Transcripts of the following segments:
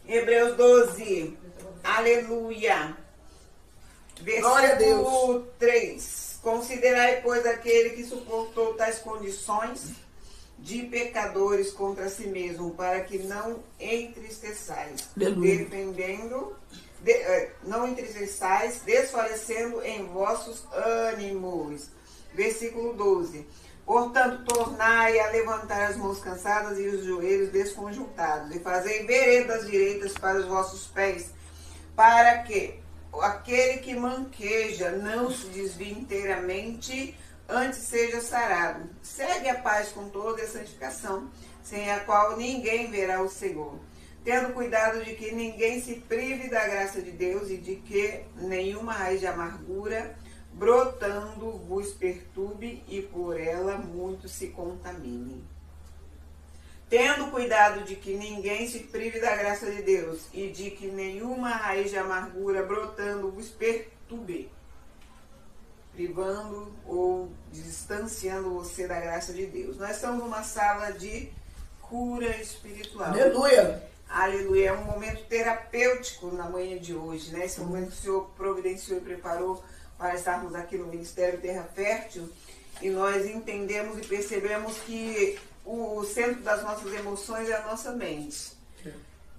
Hebreus 12. Aleluia. Glória a Deus. Versículo 3. Considerai, pois, aquele que suportou tais condições de pecadores contra si mesmo, para que não entristeçais, Aleluia. não entristeçais, desfalecendo em vossos ânimos. Versículo 12. Portanto, tornai a levantar as mãos cansadas e os joelhos desconjuntados, e fazei veredas direitas para os vossos pés, para que aquele que manqueja não se desvie inteiramente, antes seja sarado. Segue a paz com toda a santificação, sem a qual ninguém verá o Senhor. Tendo cuidado de que ninguém se prive da graça de Deus e de que nenhuma raiz de amargura brotando vos perturbe e por ela muito se contamine. Tendo cuidado de que ninguém se prive da graça de Deus e de que nenhuma raiz de amargura brotando vos perturbe, privando ou distanciando você da graça de Deus. Nós estamos numa sala de cura espiritual. Aleluia. Aleluia. É um momento terapêutico na manhã de hoje, né? Esse momento que o Senhor providenciou e preparou para estarmos aqui no Ministério Terra Fértil, e nós entendemos e percebemos que o centro das nossas emoções é a nossa mente,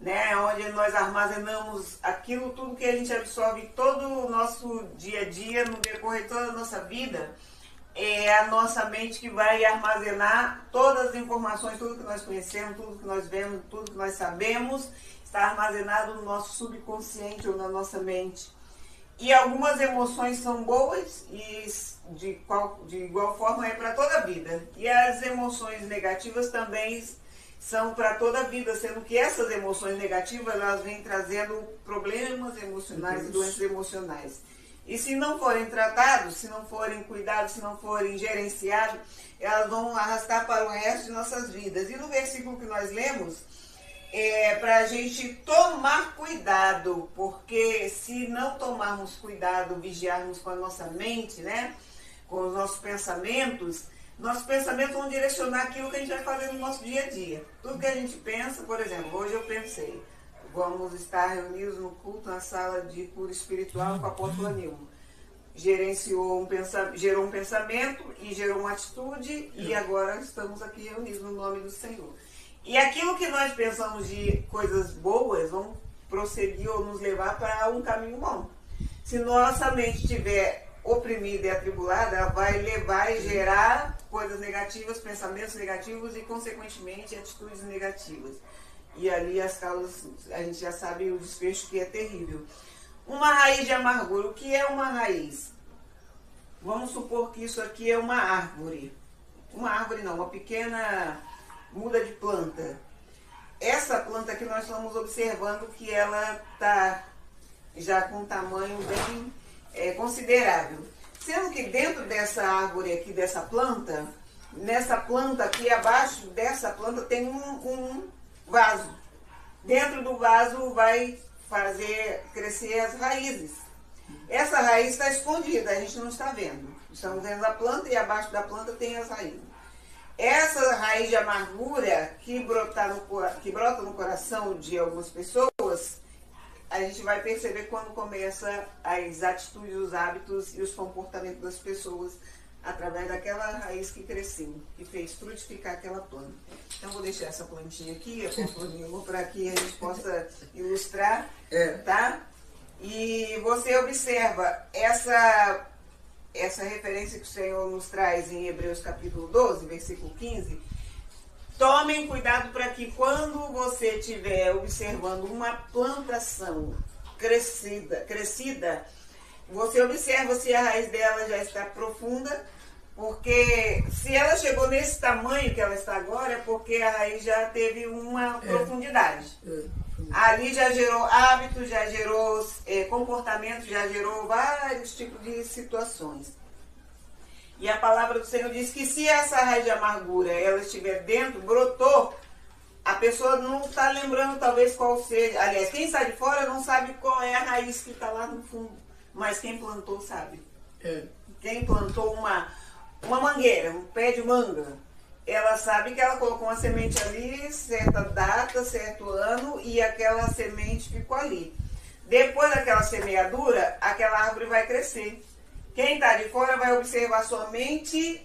né? Onde nós armazenamos aquilo tudo que a gente absorve todo o nosso dia a dia, no decorrer de toda a nossa vida. É a nossa mente que vai armazenar todas as informações, tudo que nós conhecemos, tudo que nós vemos, tudo que nós sabemos, está armazenado no nosso subconsciente ou na nossa mente. E algumas emoções são boas e de igual forma é para toda a vida. E as emoções negativas também são para toda a vida, sendo que essas emoções negativas elas vêm trazendo problemas emocionais e doenças emocionais. E se não forem tratados, se não forem cuidados, se não forem gerenciados, elas vão arrastar para o resto de nossas vidas. E no versículo que nós lemos, para a gente tomar cuidado, porque se não tomarmos cuidado, vigiarmos com a nossa mente, né, com os nossos pensamentos vão direcionar aquilo que a gente vai fazer no nosso dia a dia. Tudo que a gente pensa, por exemplo, hoje eu pensei, vamos estar reunidos no culto na sala de cura espiritual com a apóstola Nilma. Gerou um pensamento e gerou uma atitude, e agora estamos aqui reunidos no nome do Senhor. E aquilo que nós pensamos de coisas boas vão prosseguir ou nos levar para um caminho bom. Se nossa mente estiver oprimida e atribulada, ela vai levar e gerar coisas negativas, pensamentos negativos e, consequentemente, atitudes negativas. E ali as causas, a gente já sabe o desfecho, que é terrível. Uma raiz de amargura. O que é uma raiz? Vamos supor que isso aqui é uma árvore. Uma árvore não, uma pequena muda de planta. Essa planta aqui nós estamos observando que ela está já com um tamanho bem considerável. Sendo que dentro dessa árvore aqui, dessa planta, nessa planta aqui, abaixo dessa planta tem um vaso. Dentro do vaso vai fazer crescer as raízes. Essa raiz está escondida, a gente não está vendo. Estamos vendo a planta e abaixo da planta tem as raízes. Essa raiz de amargura que brota no coração de algumas pessoas, a gente vai perceber quando começa as atitudes, os hábitos e os comportamentos das pessoas através daquela raiz que cresceu, que fez frutificar aquela planta. Então vou deixar essa plantinha aqui, para que a gente possa ilustrar, tá? E você observa essa referência que o Senhor nos traz em Hebreus capítulo 12, versículo 15. Tomem cuidado para que quando você estiver observando uma plantação crescida, você observa se a raiz dela já está profunda, porque se ela chegou nesse tamanho que ela está agora, é porque a raiz já teve uma profundidade. Ali já gerou hábitos, já gerou comportamentos, já gerou vários tipos de situações. E a palavra do Senhor diz que se essa raiz de amargura ela estiver dentro, brotou, a pessoa não está lembrando talvez qual seja. Aliás, quem está de fora não sabe qual é a raiz que está lá no fundo, mas quem plantou sabe. Quem plantou uma mangueira, um pé de manga, ela sabe que ela colocou uma semente ali, certa data, certo ano, e aquela semente ficou ali. Depois daquela semeadura, aquela árvore vai crescer. Quem está de fora vai observar somente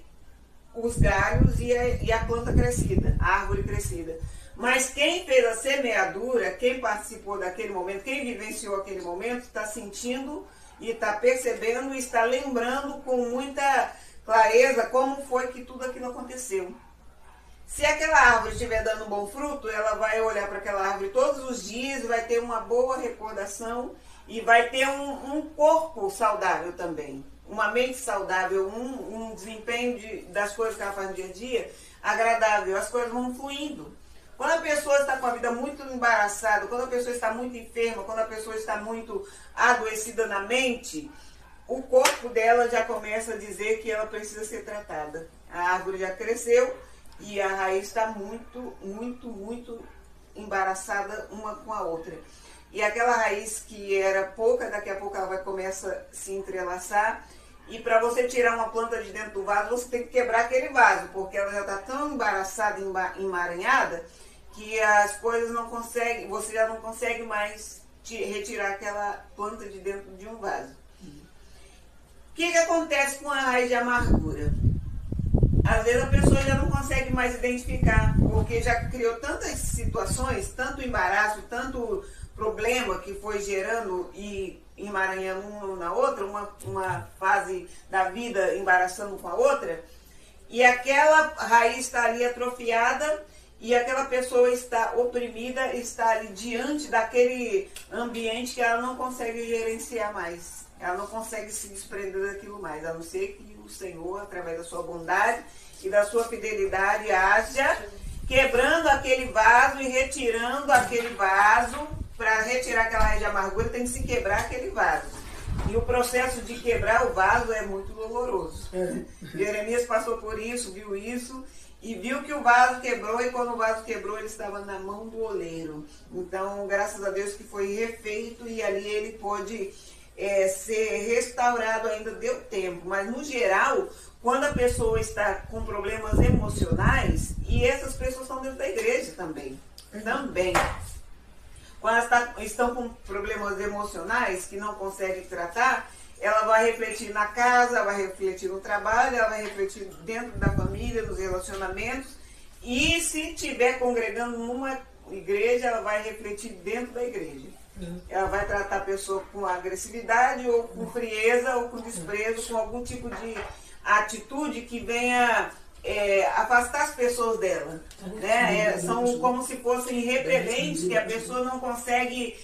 os galhos e a planta crescida, a árvore crescida. Mas quem fez a semeadura, quem participou daquele momento, quem vivenciou aquele momento, está sentindo e está percebendo e está lembrando com muita clareza como foi que tudo aquilo aconteceu. Se aquela árvore estiver dando um bom fruto, ela vai olhar para aquela árvore todos os dias, vai ter uma boa recordação e vai ter um corpo saudável também, uma mente saudável, um desempenho das coisas que ela faz no dia a dia agradável, as coisas vão fluindo. Quando a pessoa está com a vida muito embaraçada, quando a pessoa está muito enferma, quando a pessoa está muito adoecida na mente, o corpo dela já começa a dizer que ela precisa ser tratada. A árvore já cresceu e a raiz está muito, muito, muito embaraçada uma com a outra. E aquela raiz que era pouca, daqui a pouco ela vai começar a se entrelaçar. E para você tirar uma planta de dentro do vaso, você tem que quebrar aquele vaso, porque ela já está tão embaraçada, emaranhada, que as coisas não conseguem, você já não consegue mais retirar aquela planta de dentro de um vaso. O que acontece com a raiz de amargura? Às vezes a pessoa já não consegue mais identificar, porque já criou tantas situações, tanto embaraço, tanto problema que foi gerando e emaranhando uma na outra, uma fase da vida embaraçando com a outra, e aquela raiz está ali atrofiada e aquela pessoa está oprimida, está ali diante daquele ambiente que ela não consegue gerenciar mais. Ela não consegue se desprender daquilo mais, a não ser que o Senhor, através da sua bondade e da sua fidelidade, haja quebrando aquele vaso e retirando aquele vaso. Para retirar aquela raiz de amargura, tem que se quebrar aquele vaso. E o processo de quebrar o vaso é muito doloroso. Jeremias passou por isso, viu isso, e viu que o vaso quebrou, e quando o vaso quebrou, ele estava na mão do oleiro. Então, graças a Deus que foi refeito, e ali ele pôde ser restaurado, ainda deu tempo. Mas, no geral, quando a pessoa está com problemas emocionais, e essas pessoas estão dentro da igreja também. Quando elas estão com problemas emocionais que não conseguem tratar, ela vai refletir na casa, vai refletir no trabalho, ela vai refletir dentro da família, nos relacionamentos. E se estiver congregando numa igreja, ela vai refletir dentro da igreja. Ela vai tratar a pessoa com agressividade, ou com frieza, ou com desprezo, com algum tipo de atitude que venha afastar as pessoas dela, né? São como se fossem repelentes, que a pessoa não consegue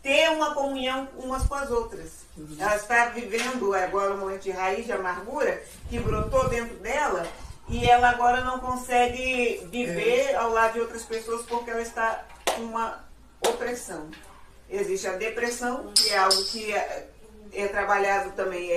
ter uma comunhão umas com as outras. Ela está vivendo agora um momento de raiz de amargura que brotou dentro dela, e ela agora não consegue viver ao lado de outras pessoas porque ela está com uma opressão. Existe a depressão, que é algo que é trabalhado também,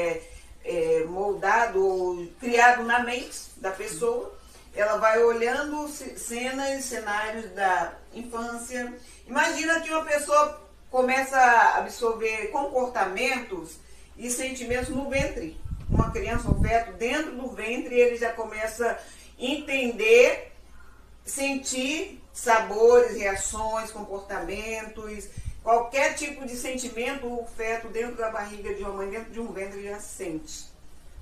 moldado ou criado na mente da pessoa. Ela vai olhando cenas, cenários da infância. Imagina que uma pessoa começa a absorver comportamentos e sentimentos no ventre. Uma criança, um feto, dentro do ventre, ele já começa a entender, sentir sabores, reações, comportamentos. Qualquer tipo de sentimento, o feto dentro da barriga de uma mãe, dentro de um ventre, já sente.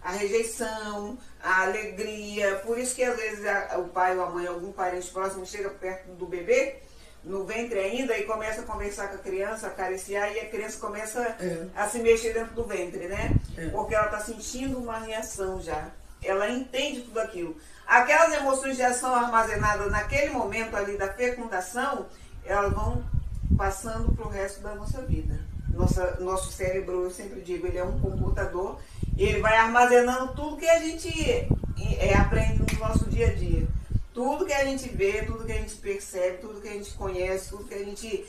A rejeição, a alegria. Por isso que às vezes o pai ou a mãe, algum parente próximo, chega perto do bebê, no ventre ainda, e começa a conversar com a criança, acariciar, e a criança começa a se mexer dentro do ventre, né? Porque ela está sentindo uma reação já. Ela entende tudo aquilo. Aquelas emoções já são armazenadas naquele momento ali da fecundação, elas vão passando para o resto da nossa vida. Nosso cérebro, eu sempre digo, ele é um computador, e ele vai armazenando tudo que a gente aprende no nosso dia a dia. Tudo que a gente vê, tudo que a gente percebe, tudo que a gente conhece, tudo que a gente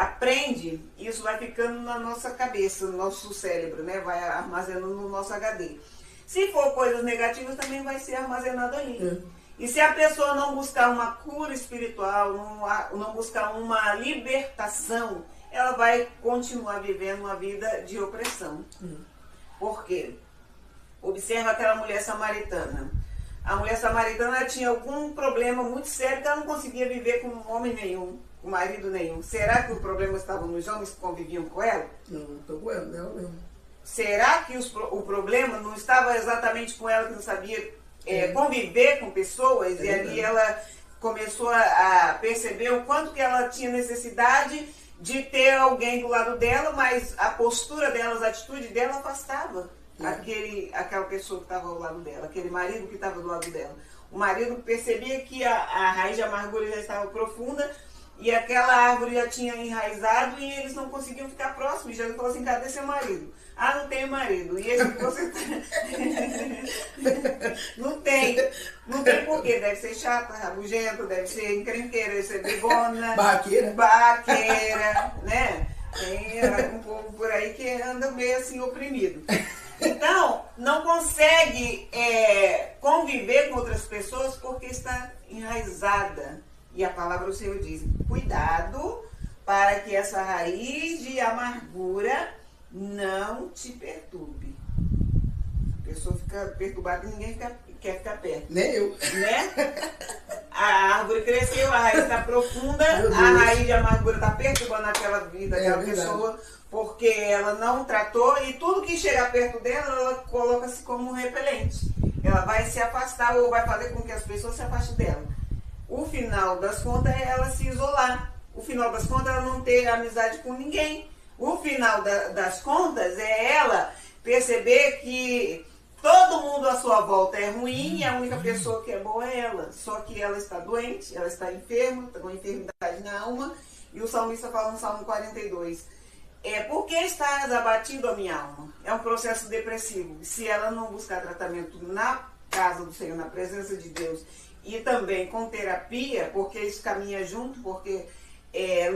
aprende, isso vai ficando na nossa cabeça, no nosso cérebro, né? Vai armazenando no nosso HD. Se for coisas negativas, também vai ser armazenado ali. E se a pessoa não buscar uma cura espiritual, não buscar uma libertação, ela vai continuar vivendo uma vida de opressão. Por quê? Observa aquela mulher samaritana. a mulher samaritana tinha algum problema muito sério que ela não conseguia viver com homem nenhum, com marido nenhum. Será que o problema estava nos homens que conviviam com ela? Não, estou com ela, não mesmo. Será que o problema não estava exatamente com ela, que não sabia conviver com pessoas? E ali ela começou a perceber o quanto que ela tinha necessidade de ter alguém do lado dela, mas a postura dela, a atitude dela afastava aquela pessoa que estava ao lado dela, aquele marido que estava do lado dela. O marido percebia que a raiz de amargura já estava profunda e aquela árvore já tinha enraizado e eles não conseguiam ficar próximos. E Jesus falou assim: cadê seu marido? Ah, não tenho marido. E esse que você não tem. Não tem porquê. Deve ser chata, rabugenta, deve ser encrenqueira, deve ser brigona. Barraqueira, né? Tem um povo por aí que anda meio assim oprimido. Então, não consegue conviver com outras pessoas porque está enraizada. E a palavra do Senhor diz: cuidado para que essa raiz de amargura não te perturbe. A pessoa fica perturbada e ninguém quer ficar perto. Nem eu. Né? A árvore cresceu, a raiz está profunda, a raiz de amargura está perturbando aquela vida daquela pessoa, porque ela não tratou, e tudo que chegar perto dela, ela coloca-se como um repelente. Ela vai se afastar ou vai fazer com que as pessoas se afastem dela. O final das contas é ela se isolar. O final das contas é ela não ter amizade com ninguém. O final das contas é ela perceber que todo mundo à sua volta é ruim e a única pessoa que é boa é ela. Só que ela está doente, ela está enferma, está com enfermidade na alma. E o salmista fala no Salmo 42: por que estás abatido a minha alma? É um processo depressivo. Se ela não buscar tratamento na casa do Senhor, na presença de Deus, e também com terapia, porque isso caminha junto, porque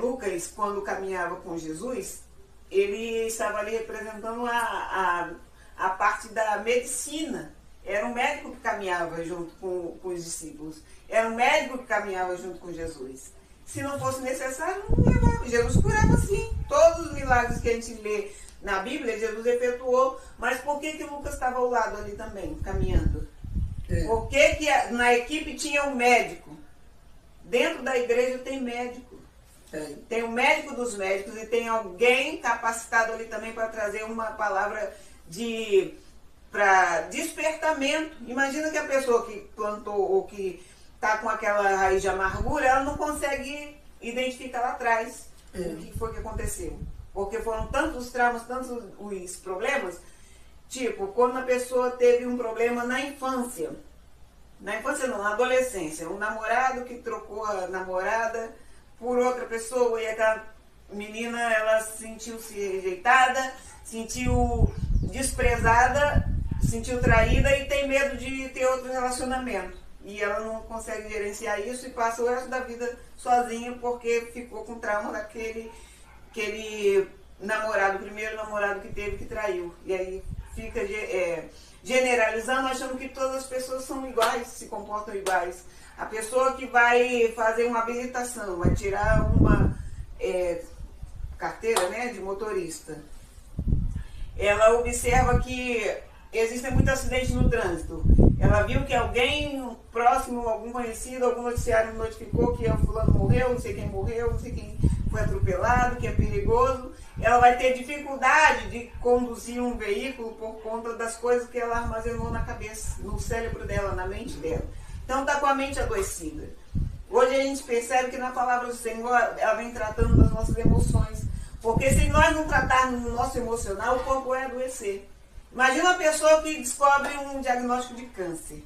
Lucas, quando caminhava com Jesus, ele estava ali representando a parte da medicina. Era um médico que caminhava junto com os discípulos. Era um médico que caminhava junto com Jesus. Se não fosse necessário, não levava. Jesus curava sim. Todos os milagres que a gente lê na Bíblia, Jesus efetuou. Mas por que Lucas estava ao lado ali também, caminhando? Por que na equipe tinha um médico? Dentro da igreja tem médico. Tem o médico dos médicos e tem alguém capacitado ali também para trazer uma palavra para despertamento. Imagina que a pessoa que plantou ou que está com aquela raiz de amargura, ela não consegue identificar lá atrás o que foi que aconteceu. Porque foram tantos traumas, tantos os problemas. Tipo, quando a pessoa teve um problema na infância. Na infância não, na adolescência. Um namorado que trocou a namorada por outra pessoa e aquela menina, ela sentiu-se rejeitada, sentiu desprezada, sentiu traída e tem medo de ter outro relacionamento. E ela não consegue gerenciar isso e passa o resto da vida sozinha porque ficou com trauma daquele namorado, o primeiro namorado que teve que traiu. E aí fica generalizando, achando que todas as pessoas são iguais, se comportam iguais. A pessoa que vai fazer uma habilitação, vai tirar uma carteira, né, de motorista, ela observa que existem muitos acidentes no trânsito. Ela viu que alguém próximo, algum conhecido, algum noticiário notificou que o fulano morreu, não sei quem morreu, não sei quem foi atropelado, que é perigoso. Ela vai ter dificuldade de conduzir um veículo por conta das coisas que ela armazenou na cabeça, no cérebro dela, na mente dela. Então está com a mente adoecida. Hoje a gente percebe que na palavra do Senhor ela vem tratando das nossas emoções. Porque se nós não tratarmos o nosso emocional, o corpo vai adoecer. Imagina uma pessoa que descobre um diagnóstico de câncer.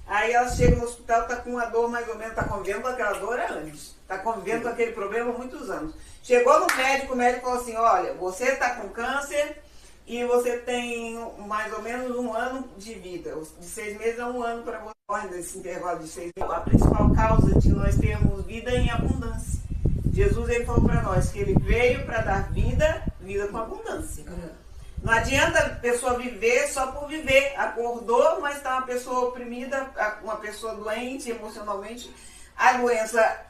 Aí ela chega no hospital, está com uma dor mais ou menos, está convivendo com aquela dor há anos. Está convivendo com aquele problema há muitos anos. Chegou no médico, o médico falou assim: olha, você está com câncer e você tem mais ou menos 1 ano de vida. De 6 meses a 1 ano para você. Nesse intervalo de 6 meses, a principal causa de nós termos vida em abundância. Jesus, ele falou para nós que ele veio para dar vida com abundância. Não adianta a pessoa viver só por viver. Acordou, mas está uma pessoa oprimida, uma pessoa doente emocionalmente. A doença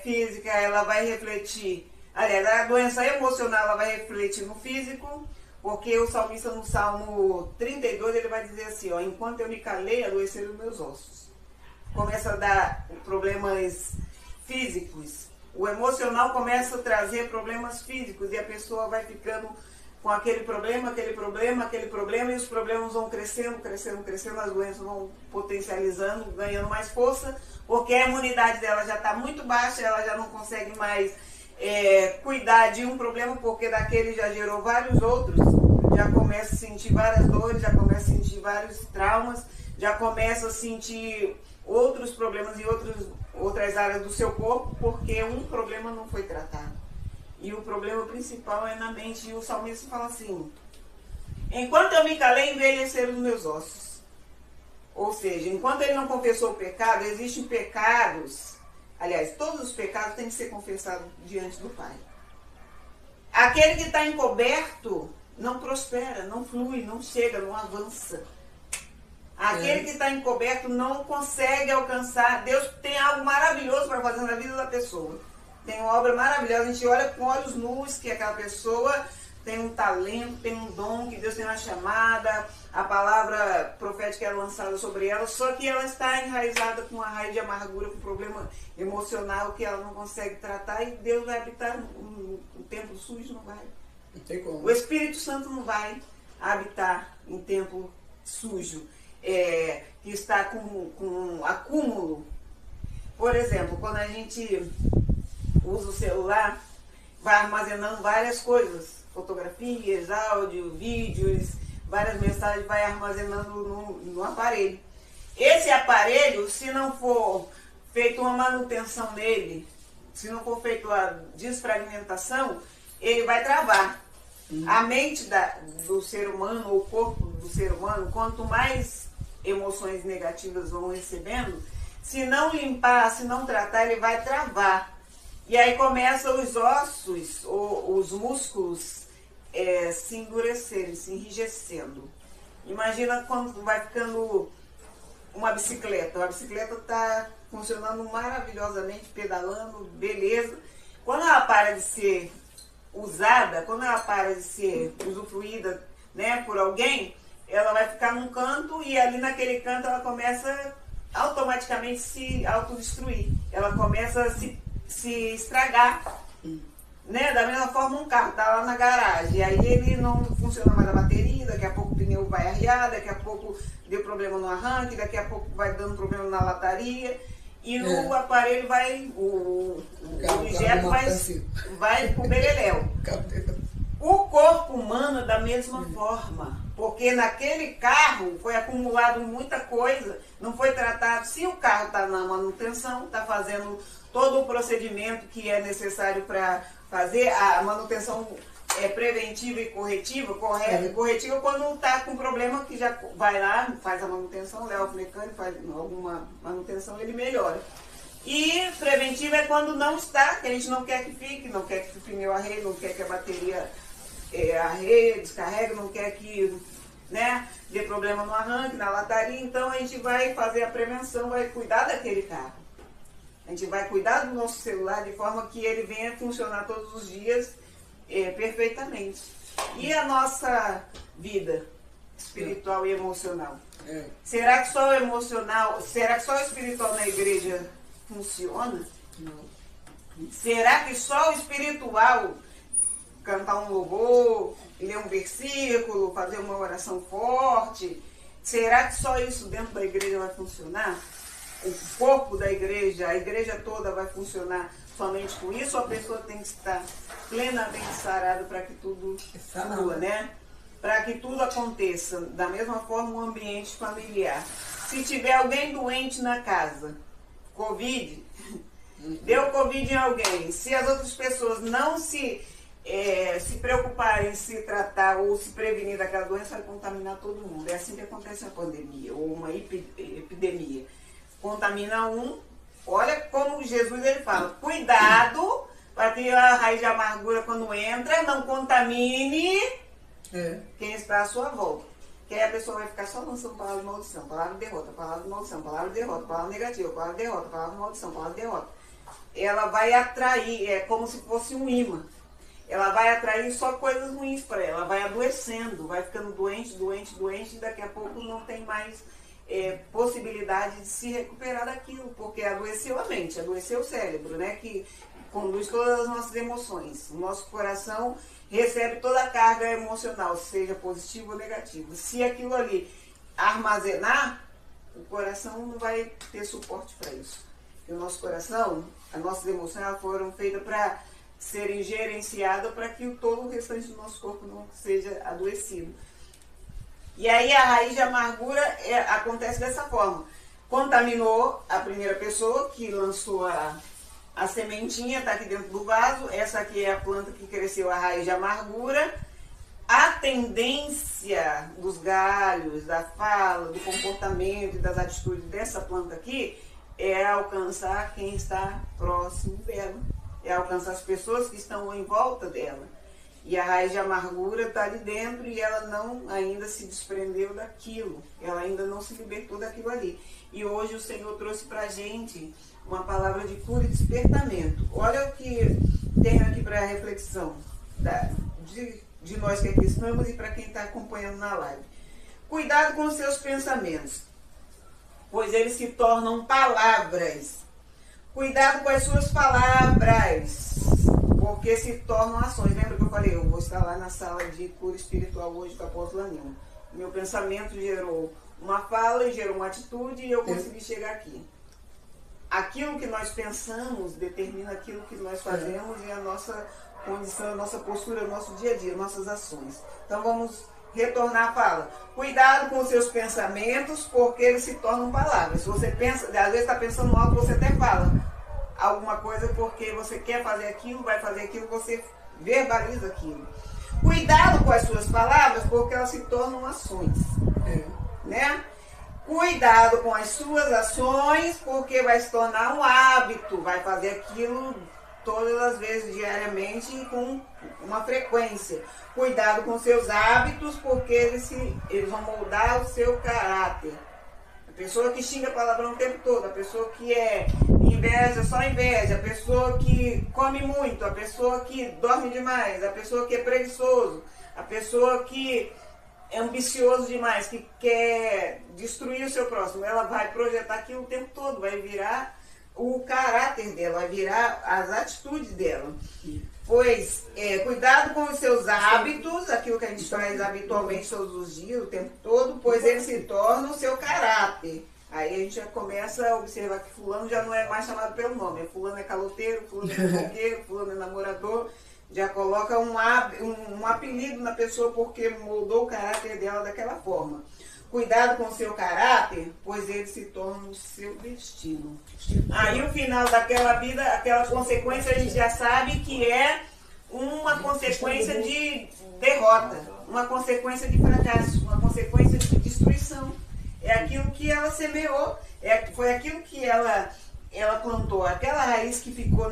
física, ela vai refletir. Aliás, a doença emocional, ela vai refletir no físico. Porque o salmista no Salmo 32, ele vai dizer assim, ó, enquanto eu me calei, adoeceram os meus ossos. Começa a dar problemas físicos. O emocional começa a trazer problemas físicos e a pessoa vai ficando com aquele problema, e os problemas vão crescendo, as doenças vão potencializando, ganhando mais força, porque a imunidade dela já está muito baixa, ela já não consegue mais cuidar de um problema, porque daquele já gerou vários outros, já começa a sentir várias dores, já começa a sentir vários traumas, já começa a sentir outros problemas em outras áreas do seu corpo, porque um problema não foi tratado. E o problema principal é na mente. E o salmista fala assim, enquanto eu me calei, envelheceram os meus ossos. Ou seja, enquanto ele não confessou o pecado, existem pecados. Aliás, todos os pecados têm que ser confessados diante do Pai. Aquele que está encoberto não prospera, não flui, não chega, não avança. Aquele que está encoberto não consegue alcançar. Deus tem algo maravilhoso para fazer na vida da pessoa. Tem uma obra maravilhosa, a gente olha com olhos nus que aquela pessoa tem um talento, tem um dom, que Deus tem uma chamada, a palavra profética é lançada sobre ela, só que ela está enraizada com uma raiz de amargura, com um problema emocional que ela não consegue tratar, e Deus vai habitar no templo sujo, não vai. Não tem como. O Espírito Santo não vai habitar em templo sujo, que está com acúmulo. Por exemplo, quando a gente usa o celular, vai armazenando várias coisas, fotografias, áudio, vídeos, várias mensagens, vai armazenando no aparelho. Esse aparelho, se não for feita uma manutenção nele, se não for feita a desfragmentação, ele vai travar. A mente do ser humano, o corpo do ser humano, quanto mais emoções negativas vão recebendo, se não limpar, se não tratar, ele vai travar. E aí começam os ossos, ou os músculos, se endurecerem, se enrijecendo. Imagina quando vai ficando uma bicicleta. A bicicleta está funcionando maravilhosamente, pedalando, beleza. Quando ela para de ser usada, quando ela para de ser usufruída, né, por alguém, ela vai ficar num canto e ali naquele canto ela começa automaticamente se autodestruir. Ela começa a se estragar, né? Da mesma forma um carro tá lá na garagem, aí ele não funciona mais a bateria, daqui a pouco o pneu vai arriar, daqui a pouco deu problema no arranque, daqui a pouco vai dando problema na lataria e o aparelho vai, o objeto vai pro beleléu. O corpo humano é da mesma forma, porque naquele carro foi acumulado muita coisa, não foi tratado. Se o carro está na manutenção, está fazendo todo o procedimento que é necessário para fazer a manutenção preventiva e corretiva, corretiva quando está com problema, que já vai lá, faz a manutenção, leva o mecânico, faz alguma manutenção, ele melhora. E preventiva é quando não está, que a gente não quer que fique, não quer que o pneu arreie, não quer que a bateria arreie, descarregue, não quer que, né, dê problema no arranque, na lataria. Então a gente vai fazer a prevenção, vai cuidar daquele carro. A gente vai cuidar do nosso celular de forma que ele venha funcionar todos os dias perfeitamente. E a nossa vida espiritual e emocional? Será que só o emocional, será que só o espiritual na igreja funciona? Não. Será que só o espiritual, cantar um louvor, ler um versículo, fazer uma oração forte, será que só isso dentro da igreja vai funcionar? O corpo da igreja, a igreja toda vai funcionar somente com isso? Ou a pessoa tem que estar plenamente sarada para que tudo flua, né? Para que tudo aconteça. Da mesma forma, o ambiente familiar. Se tiver alguém doente na casa, Covid, deu Covid em alguém, se as outras pessoas não se preocuparem em se tratar ou se prevenir daquela doença, vai contaminar todo mundo. É assim que acontece a pandemia, ou uma epidemia. Contamina um, olha como Jesus ele fala, cuidado para que a raiz de amargura quando entra, não contamine quem está à sua volta. Que aí a pessoa vai ficar só lançando palavra de maldição, palavra de derrota, palavra de maldição, palavra de derrota, palavra negativa, palavra de derrota, palavra de maldição, palavra de derrota. Ela vai atrair, é como se fosse um imã. ela vai atrair só coisas ruins para ela. Ela vai adoecendo, vai ficando doente, e daqui a pouco não tem mais possibilidade de se recuperar daquilo, porque adoeceu a mente, adoeceu o cérebro, né? Que conduz todas as nossas emoções. O nosso coração recebe toda a carga emocional, seja positiva ou negativa. Se aquilo ali armazenar, o coração não vai ter suporte para isso. Porque o nosso coração, as nossas emoções, elas foram feitas para serem gerenciadas para que todo o restante do nosso corpo não seja adoecido. E aí a raiz de amargura acontece dessa forma. Contaminou a primeira pessoa que lançou a sementinha, está aqui dentro do vaso. Essa aqui é a planta que cresceu, a raiz de amargura. A tendência dos galhos, da fala, do comportamento e das atitudes dessa planta aqui é alcançar quem está próximo dela. É alcançar as pessoas que estão em volta dela. E a raiz de amargura está ali dentro e ela não ainda se desprendeu daquilo. Ela ainda não se libertou daquilo ali. E hoje o Senhor trouxe para a gente uma palavra de cura e despertamento. Olha o que tem aqui para reflexão de nós que aqui estamos e para quem está acompanhando na live. Cuidado com os seus pensamentos, pois eles se tornam palavras. Cuidado com as suas palavras, porque se tornam ações. Lembra que eu falei, eu vou estar lá na sala de cura espiritual hoje com a apóstola Nilma. Meu pensamento gerou uma fala e gerou uma atitude e eu consegui chegar aqui. Aquilo que nós pensamos determina aquilo que nós fazemos e a nossa condição, a nossa postura, o nosso dia a dia, nossas ações. Então vamos retornar a fala. Cuidado com os seus pensamentos, porque eles se tornam palavras. Se você pensa, às vezes está pensando algo, você até fala alguma coisa porque você quer fazer aquilo, vai fazer aquilo, você verbaliza aquilo. Cuidado com as suas palavras, porque elas se tornam ações. Né? Cuidado com as suas ações, porque vai se tornar um hábito, vai fazer aquilo todas as vezes, diariamente, e com uma frequência. Cuidado com seus hábitos, porque eles vão moldar o seu caráter. A pessoa que xinga palavrão o tempo todo, a pessoa que é inveja, só inveja, a pessoa que come muito, a pessoa que dorme demais, a pessoa que é preguiçoso, a pessoa que é ambicioso demais, que quer destruir o seu próximo, ela vai projetar aquilo o tempo todo, vai virar o caráter dela, vai virar as atitudes dela. Pois, cuidado com os seus hábitos, aquilo que a gente faz habitualmente todos os dias, o tempo todo, pois eles se tornam o seu caráter. Aí a gente já começa a observar que fulano já não é mais chamado pelo nome. Fulano é caloteiro, fulano é fofoqueiro, fulano é namorador. Já coloca um apelido na pessoa porque moldou o caráter dela daquela forma. Cuidado com o seu caráter, pois ele se torna o seu destino. Aí o final daquela vida, aquela consequência, a gente já sabe que é uma consequência de derrota, uma consequência de fracasso, uma consequência de destruição. É aquilo que ela semeou, foi aquilo que ela plantou. Aquela raiz que ficou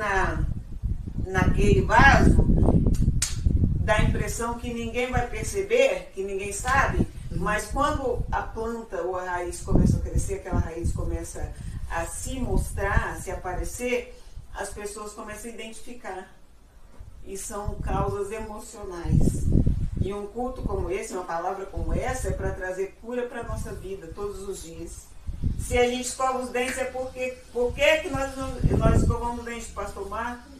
naquele vaso, dá a impressão que ninguém vai perceber, que ninguém sabe, mas quando a planta ou a raiz começa a crescer, aquela raiz começa a se mostrar, a se aparecer, as pessoas começam a identificar. E são causas emocionais. E um culto como esse, uma palavra como essa, é para trazer cura para a nossa vida, todos os dias. Se a gente escova os dentes, é por que nós escovamos os dentes? Pastor Marco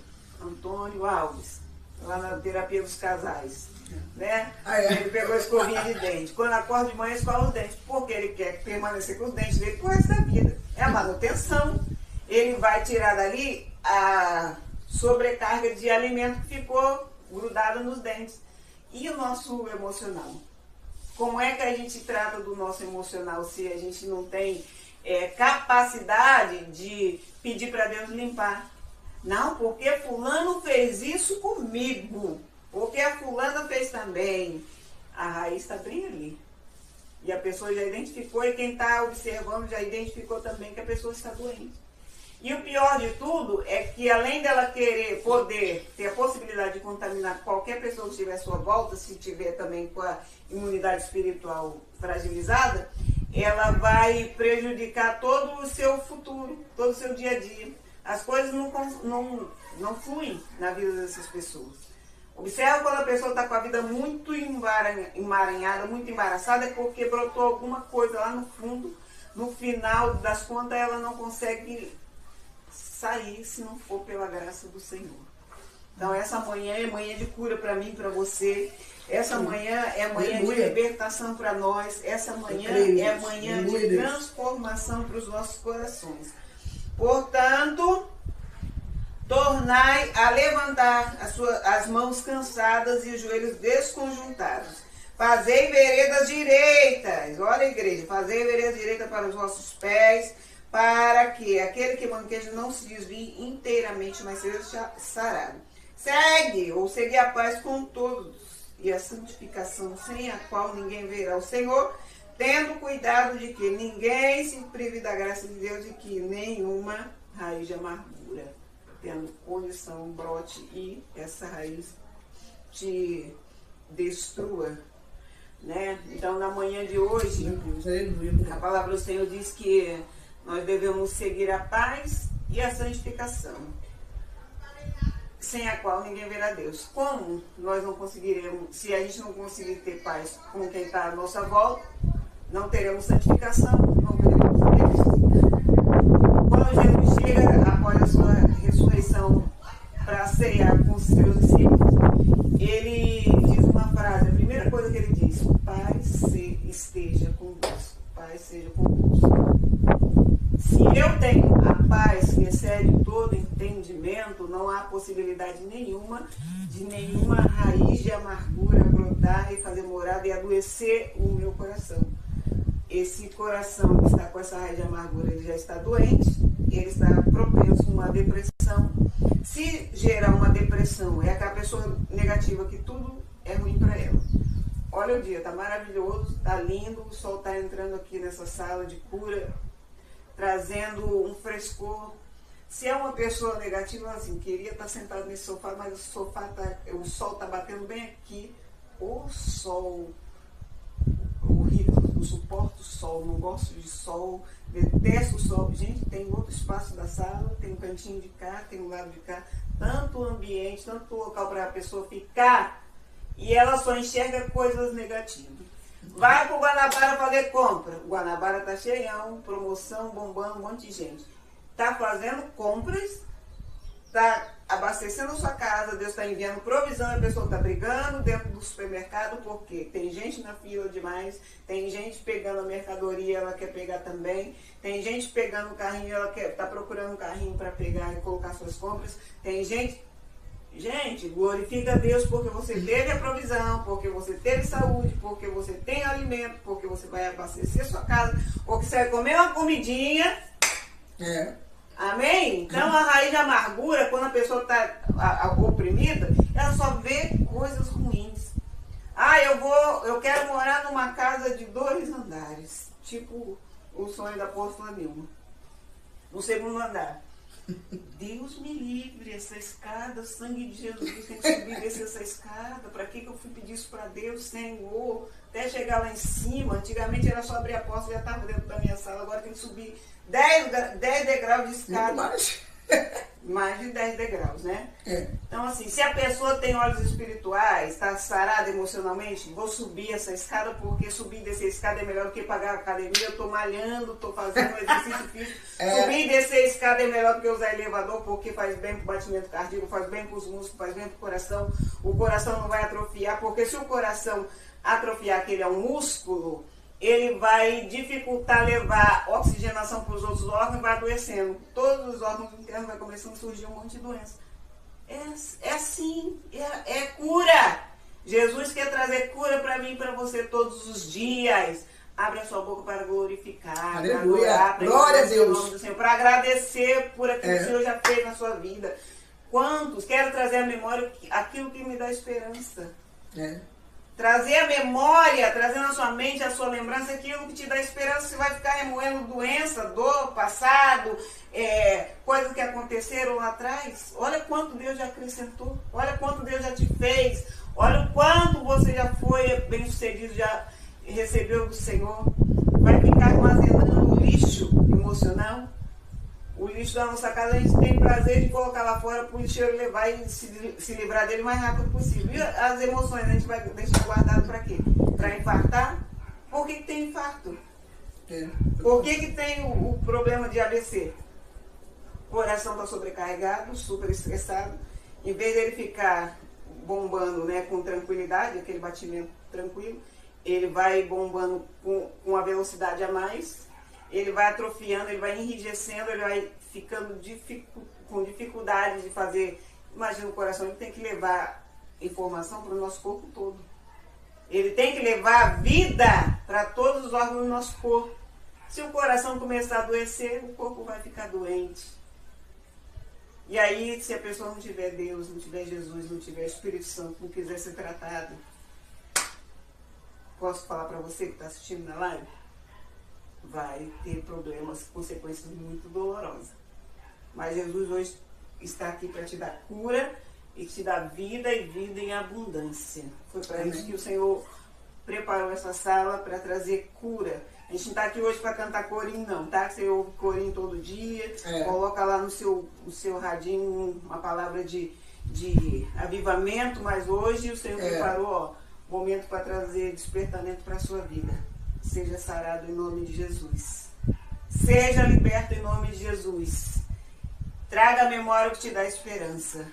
Antônio Alves, lá na terapia dos casais. Né? Ele pegou a escovinha de dente. Quando acorda de manhã, escova os dentes. Porque ele quer permanecer com os dentes dele pro resto da vida. É a manutenção. Ele vai tirar dali a sobrecarga de alimento que ficou grudada nos dentes. E o nosso emocional? Como é que a gente trata do nosso emocional se a gente não tem capacidade de pedir para Deus limpar? Não, porque fulano fez isso comigo. Porque a fulana fez também. A raiz está bem ali. E a pessoa já identificou, e quem está observando já identificou também que a pessoa está doente. E o pior de tudo é que, além dela poder ter a possibilidade de contaminar qualquer pessoa que estiver à sua volta, se tiver também com a imunidade espiritual fragilizada, ela vai prejudicar todo o seu futuro, todo o seu dia a dia. As coisas não fluem na vida dessas pessoas. Observa quando a pessoa está com a vida muito emaranhada, muito embaraçada, é porque brotou alguma coisa lá no fundo, no final das contas ela não consegue sair se não for pela graça do Senhor. Então essa manhã é manhã de cura para mim, para você. Essa manhã é manhã de libertação para nós. Essa manhã é manhã de transformação para os nossos corações. Portanto, tornai a levantar as mãos cansadas e os joelhos desconjuntados. Fazei veredas direitas. Olha, igreja, fazei veredas direitas para os vossos pés, para que aquele que manqueja não se desvie inteiramente, mas seja sarado. Segui a paz com todos, e a santificação, sem a qual ninguém verá o Senhor, tendo cuidado de que ninguém se prive da graça de Deus e que nenhuma raiz de amargura, tendo condição, brote e essa raiz te destrua, né? Então, na manhã de hoje, a palavra do Senhor diz que nós devemos seguir a paz e a santificação, sem a qual ninguém verá Deus. Como nós não conseguiremos, se a gente não conseguir ter paz com quem está à nossa volta, não teremos santificação, não veremos Deus. Quando Jesus chega após a sua ressurreição para ceiar com os seus discípulos, ele diz uma frase, a primeira coisa que ele diz: paz esteja convosco, paz seja convosco. Se eu tenho a paz que excede todo entendimento, não há possibilidade nenhuma de nenhuma raiz de amargura brotar e fazer morada e adoecer o meu coração. Esse coração que está com essa raiz de amargura, ele já está doente, ele está propenso a uma depressão. Se gerar uma depressão, é aquela pessoa negativa que tudo é ruim para ela. Olha o dia, está maravilhoso, está lindo, o sol está entrando aqui nessa sala de cura, trazendo um frescor. Se é uma pessoa negativa, assim, queria estar sentado nesse sofá, mas o sol está batendo bem aqui. O sol, horrível, não suporto o sol, não gosto de sol, detesto o sol. Gente, tem outro espaço da sala, tem um cantinho de cá, tem um lado de cá, tanto ambiente, tanto local para a pessoa ficar, e ela só enxerga coisas negativas. Vai pro Guanabara fazer compra. O Guanabara tá cheião, promoção, bombando, um monte de gente. Tá fazendo compras, tá abastecendo a sua casa, Deus está enviando provisão, a pessoa tá brigando dentro do supermercado, porque tem gente na fila demais, tem gente pegando a mercadoria, ela quer pegar também, tem gente pegando o carrinho, ela tá procurando um carrinho para pegar e colocar suas compras, tem gente... Gente, glorifica a Deus porque você teve a provisão, porque você teve saúde, porque você tem alimento, porque você vai abastecer sua casa, porque você vai comer uma comidinha. Amém? Então a raiz de amargura, quando a pessoa está oprimida, ela só vê coisas ruins. Eu quero morar numa casa de 2 andares, tipo o sonho da apóstola Nilma, no 2º andar. Deus me livre, essa escada, o sangue de Jesus, tem que subir e descer essa escada. Para que eu fui pedir isso para Deus, Senhor? Até chegar lá em cima. Antigamente era só abrir a porta e já estava dentro da minha sala. Agora tem que subir 10 degraus de escada. Mais de 10 degraus, né? Então, assim, se a pessoa tem olhos espirituais, está sarada emocionalmente, vou subir essa escada, porque subir e descer a escada é melhor do que pagar a academia. Eu estou malhando, estou fazendo exercício físico. Subir e descer a escada é melhor do que usar elevador, porque faz bem para o batimento cardíaco, faz bem para os músculos, faz bem para o coração. O coração não vai atrofiar, porque se o coração atrofiar, que ele é um músculo, ele vai dificultar levar oxigenação para os outros órgãos e vai adoecendo. Todos os órgãos internos vai começando a surgir um monte de doença. É assim, é cura. Jesus quer trazer cura para mim e para você todos os dias. Abre a sua boca para glorificar, aleluia, glória a Deus, para agradecer por aquilo que o Senhor já fez na sua vida. Quantos? Quero trazer à memória aquilo que me dá esperança. Trazer a memória, trazer na sua mente, a sua lembrança, aquilo que te dá esperança. Você vai ficar remoendo doença, dor, passado, coisas que aconteceram lá atrás. Olha quanto Deus já acrescentou, olha quanto Deus já te fez, olha o quanto você já foi bem sucedido, já recebeu do Senhor. Vai ficar armazenando o lixo emocional, O lixo da nossa casa a gente tem prazer de colocar lá fora para o lixeiro levar e se livrar dele o mais rápido possível. E as emoções a gente vai deixar guardado para quê? Para infartar? Por que tem infarto? Por que tem o problema de AVC? O coração está sobrecarregado, super estressado. Em vez dele ficar bombando, né, com tranquilidade, aquele batimento tranquilo, ele vai bombando com a velocidade a mais, ele vai atrofiando, ele vai enrijecendo, ele vai ficando com dificuldade de fazer. Imagina, o coração, ele tem que levar informação para o nosso corpo todo. Ele tem que levar vida para todos os órgãos do nosso corpo. Se o coração começar a adoecer, o corpo vai ficar doente. E aí, se a pessoa não tiver Deus, não tiver Jesus, não tiver Espírito Santo, não quiser ser tratado, posso falar para você que está assistindo na live? Vai ter problemas, consequências muito dolorosas. Mas Jesus hoje está aqui para te dar cura e te dar vida e vida em abundância. Foi para isso que o Senhor preparou essa sala, para trazer cura. A gente não está aqui hoje para cantar corinho, não, tá? Você ouve corinho todo dia, coloca lá no seu radinho uma palavra de avivamento, mas hoje o Senhor preparou, momento para trazer despertamento para a sua vida. Seja sarado em nome de Jesus. Seja liberto em nome de Jesus. Traga a memória que te dá esperança.